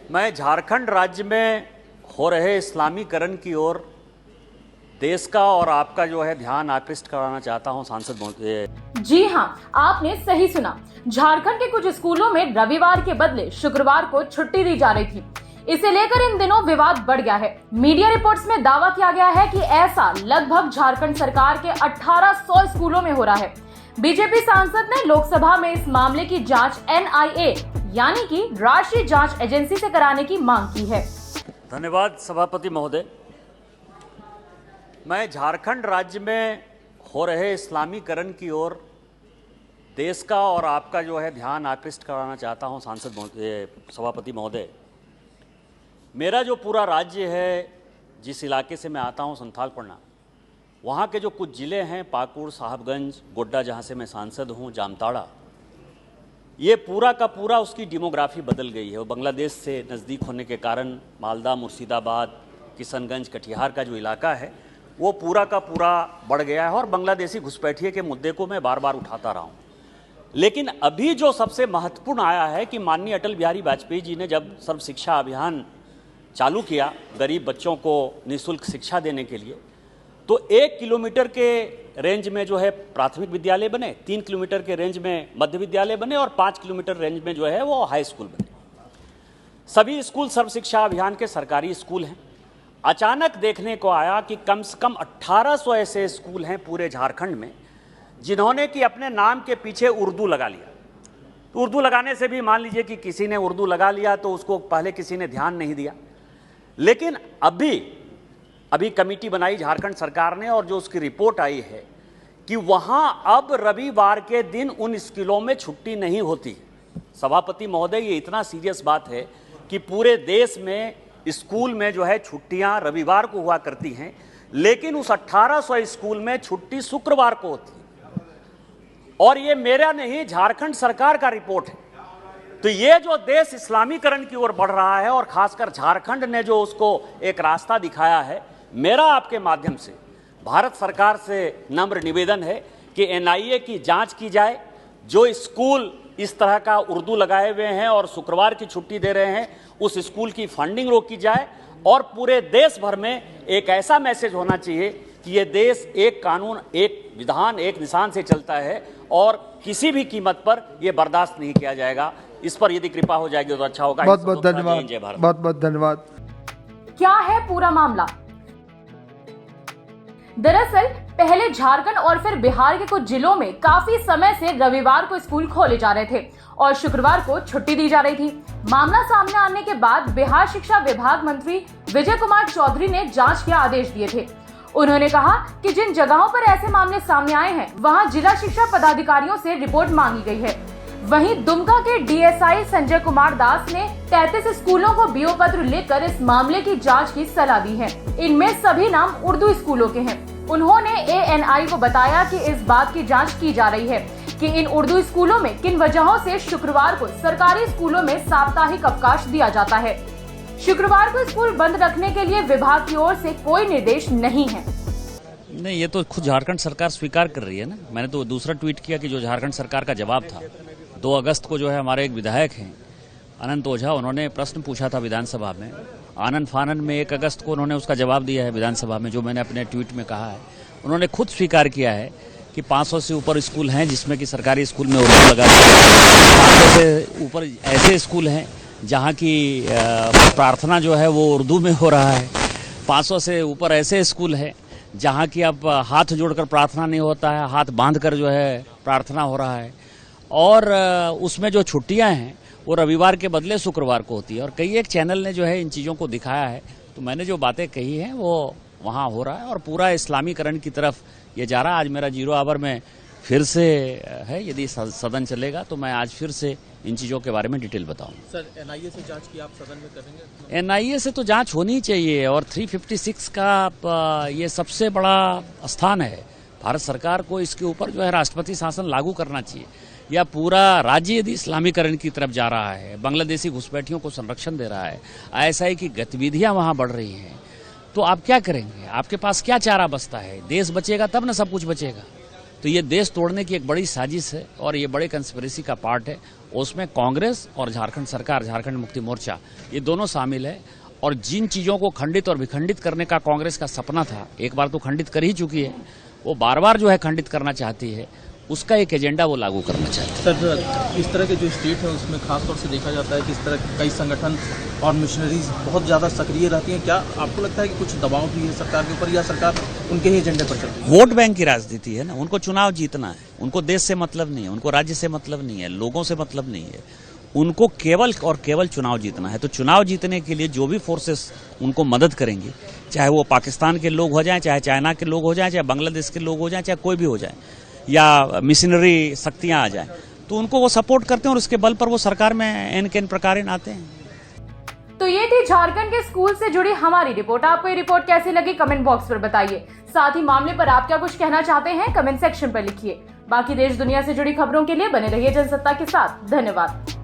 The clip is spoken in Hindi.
मैं झारखंड राज्य में हो रहे इस्लामीकरण की ओर देश का और आपका जो है ध्यान आकृष्ट कराना चाहता हूं सांसद महोदय। जी हां, आपने सही सुना। झारखंड के कुछ स्कूलों में रविवार के बदले शुक्रवार को छुट्टी दी जा रही थी। इसे लेकर इन दिनों विवाद बढ़ गया है। मीडिया रिपोर्ट्स में दावा किया गया है कि ऐसा लगभग झारखंड सरकार के 1800 स्कूलों में हो रहा है। बीजेपी सांसद ने लोकसभा में इस मामले की जांच NIA यानी कि राष्ट्रीय जांच एजेंसी से कराने की मांग की है। धन्यवाद सभापति महोदय। मैं झारखंड राज्य में हो रहे इस्लामीकरण की ओर देश का और आपका जो है ध्यान आकृष्ट कराना चाहता हूं सांसद महोदय, सभापति महोदय। मेरा जो पूरा राज्य है, जिस इलाके से मैं आता हूं, संथाल पड़ना, वहाँ के जो कुछ ज़िले हैं, पाकुड़, साहबगंज, गोड्डा, जहाँ से मैं सांसद हूँ, जामताड़ा, ये पूरा का पूरा उसकी डेमोग्राफी बदल गई है। वो बांग्लादेश से नज़दीक होने के कारण मालदा, मुर्शिदाबाद, किशनगंज, कटिहार का जो इलाका है वो पूरा का पूरा बढ़ गया है और बांग्लादेशी घुसपैठिए के मुद्दे को मैं बार बार उठाता रहा हूँ। लेकिन अभी जो सबसे महत्वपूर्ण आया है कि माननीय अटल बिहारी वाजपेयी जी ने जब सर्व शिक्षा अभियान चालू किया गरीब बच्चों को निःशुल्क शिक्षा देने के लिए, तो 1 किलोमीटर के रेंज में जो है प्राथमिक विद्यालय बने, 3 किलोमीटर के रेंज में मध्य विद्यालय बने और 5 किलोमीटर रेंज में जो है वो हाई स्कूल बने। सभी स्कूल सर्व शिक्षा अभियान के सरकारी स्कूल हैं। अचानक देखने को आया कि कम से कम 1800 ऐसे स्कूल हैं पूरे झारखंड में जिन्होंने कि अपने नाम के पीछे उर्दू लगा लिया। तो उर्दू लगाने से भी मान लीजिए कि किसी ने उर्दू लगा लिया तो उसको पहले किसी ने ध्यान नहीं दिया। लेकिन अभी कमेटी बनाई झारखंड सरकार ने और जो उसकी रिपोर्ट आई है कि वहां अब रविवार के दिन उन स्कूलों में छुट्टी नहीं होती। सभापति महोदय, ये इतना सीरियस बात है कि पूरे देश में स्कूल में जो है छुट्टियां रविवार को हुआ करती हैं, लेकिन उस 1800 स्कूल में छुट्टी शुक्रवार को होती है। और ये मेरा नहीं, झारखंड सरकार का रिपोर्ट है। तो ये जो देश इस्लामीकरण की ओर बढ़ रहा है और खासकर झारखंड ने जो उसको एक रास्ता दिखाया है, मेरा आपके माध्यम से भारत सरकार से नम्र निवेदन है कि NIA की जांच की जाए। जो स्कूल इस तरह का उर्दू लगाए हुए हैं और शुक्रवार की छुट्टी दे रहे हैं, उस स्कूल की फंडिंग रोकी जाए और पूरे देश भर में एक ऐसा मैसेज होना चाहिए कि ये देश एक कानून, एक विधान, एक निशान से चलता है और किसी भी कीमत पर यह बर्दाश्त नहीं किया जाएगा। इस पर यदि कृपा हो जाएगी तो अच्छा होगा। बहुत बहुत धन्यवाद। बहुत बहुत धन्यवाद। क्या है पूरा मामला? दरअसल पहले झारखंड और फिर बिहार के कुछ जिलों में काफी समय से रविवार को स्कूल खोले जा रहे थे और शुक्रवार को छुट्टी दी जा रही थी। मामला सामने आने के बाद बिहार शिक्षा विभाग मंत्री विजय कुमार चौधरी ने जांच के आदेश दिए थे। उन्होंने कहा कि जिन जगहों पर ऐसे मामले सामने आए हैं वहां जिला शिक्षा पदाधिकारियों से रिपोर्ट मांगी गई है। वहीं दुमका के DSI संजय कुमार दास ने 33 स्कूलों को BO पत्र लिखकर इस मामले की जांच की सलाह दी है। इनमें सभी नाम उर्दू स्कूलों के हैं। उन्होंने ANI को बताया कि इस बात की जांच की जा रही है कि इन उर्दू स्कूलों में किन वजहों से शुक्रवार को सरकारी स्कूलों में साप्ताहिक अवकाश दिया जाता है। शुक्रवार को स्कूल बंद रखने के लिए विभाग की ओर से कोई निर्देश नहीं है। नहीं, ये तो खुद झारखंड सरकार स्वीकार कर रही है ना। मैंने तो दूसरा ट्वीट किया कि जो झारखंड सरकार का जवाब था 2 अगस्त को जो है हमारे एक विधायक हैं अनंत ओझा, उन्होंने प्रश्न पूछा था विधानसभा में। आनंद फानन में 1 अगस्त को उन्होंने उसका जवाब दिया है विधानसभा में, जो मैंने अपने ट्वीट में कहा है। उन्होंने खुद स्वीकार किया है कि 500 से ऊपर स्कूल हैं जिसमें कि सरकारी स्कूल में उर्दू लगा दिया है। 500 से ऊपर ऐसे स्कूल हैं जहाँ की प्रार्थना जो है वो उर्दू में हो रहा है। 500 से ऊपर ऐसे स्कूल हैं जहाँ की अब हाथ जोड़कर प्रार्थना नहीं होता है, हाथ बांध कर जो है प्रार्थना हो रहा है। और उसमें जो छुट्टियां हैं वो रविवार के बदले शुक्रवार को होती है। और कई एक चैनल ने जो है इन चीज़ों को दिखाया है। तो मैंने जो बातें कही हैं वो वहाँ हो रहा है और पूरा इस्लामीकरण की तरफ ये जा रहा है। आज मेरा 0 आवर में फिर से है, यदि सदन चलेगा तो मैं आज फिर से इन चीज़ों के बारे में डिटेल बताऊंगा। सर, NIA से जांच की आप सदन में करेंगे? NIA से तो जांच होनी चाहिए और 356 का ये सबसे बड़ा स्थान है। भारत सरकार को इसके ऊपर जो है राष्ट्रपति शासन लागू करना चाहिए। या पूरा राज्य यदि इस्लामीकरण की तरफ जा रहा है, बांग्लादेशी घुसपैठियों को संरक्षण दे रहा है, ISI की गतिविधियां वहां बढ़ रही हैं, तो आप क्या करेंगे? आपके पास क्या चारा बचता है? देश बचेगा तब ना सब कुछ बचेगा। तो ये देश तोड़ने की एक बड़ी साजिश है और ये बड़े कंस्पिरेसी का पार्ट है उसमें कांग्रेस और झारखंड सरकार, झारखंड मुक्ति मोर्चा, ये दोनों शामिल है। और जिन चीजों को खंडित और विखंडित करने का कांग्रेस का सपना था, एक बार तो खंडित कर ही चुकी है, वो बार बार जो है खंडित करना चाहती है, उसका एक एजेंडा वो लागू करना चाहते हैं। सर, इस तरह के जो स्टेट है उसमें खासतौर से देखा जाता है कि इस तरह कई संगठन और मिशनरीज बहुत ज़्यादा सक्रिय रहती हैं। क्या आपको लगता है कि कुछ दबाव भी है सरकार के ऊपर, या सरकार उनके ही एजेंडे पर चलती है? वोट बैंक की राजनीति है ना, उनको चुनाव जीतना है, उनको देश से मतलब नहीं है, उनको राज्य से मतलब नहीं है, लोगों से मतलब नहीं है, उनको केवल और केवल चुनाव जीतना है। तो चुनाव जीतने के लिए जो भी फोर्सेस उनको मदद करेंगी, चाहे वो पाकिस्तान के लोग हो जाएं, चाहे चाइना के लोग हो जाएं, चाहे बांग्लादेश के लोग हो जाएं, चाहे कोई भी हो जाए, या मिशनरी शक्तियां आ जाएं, तो उनको वो सपोर्ट करते हैं और उसके बल पर वो सरकार में एन के एन प्रकार आते हैं। तो ये थी झारखंड के स्कूल से जुड़ी हमारी रिपोर्ट। आपको ये रिपोर्ट कैसी लगी कमेंट बॉक्स पर बताइए। साथ ही मामले पर आप क्या कुछ कहना चाहते हैं कमेंट सेक्शन पर लिखिए। बाकी देश दुनिया से जुड़ी खबरों के लिए बने रहिए जनसत्ता के साथ। धन्यवाद।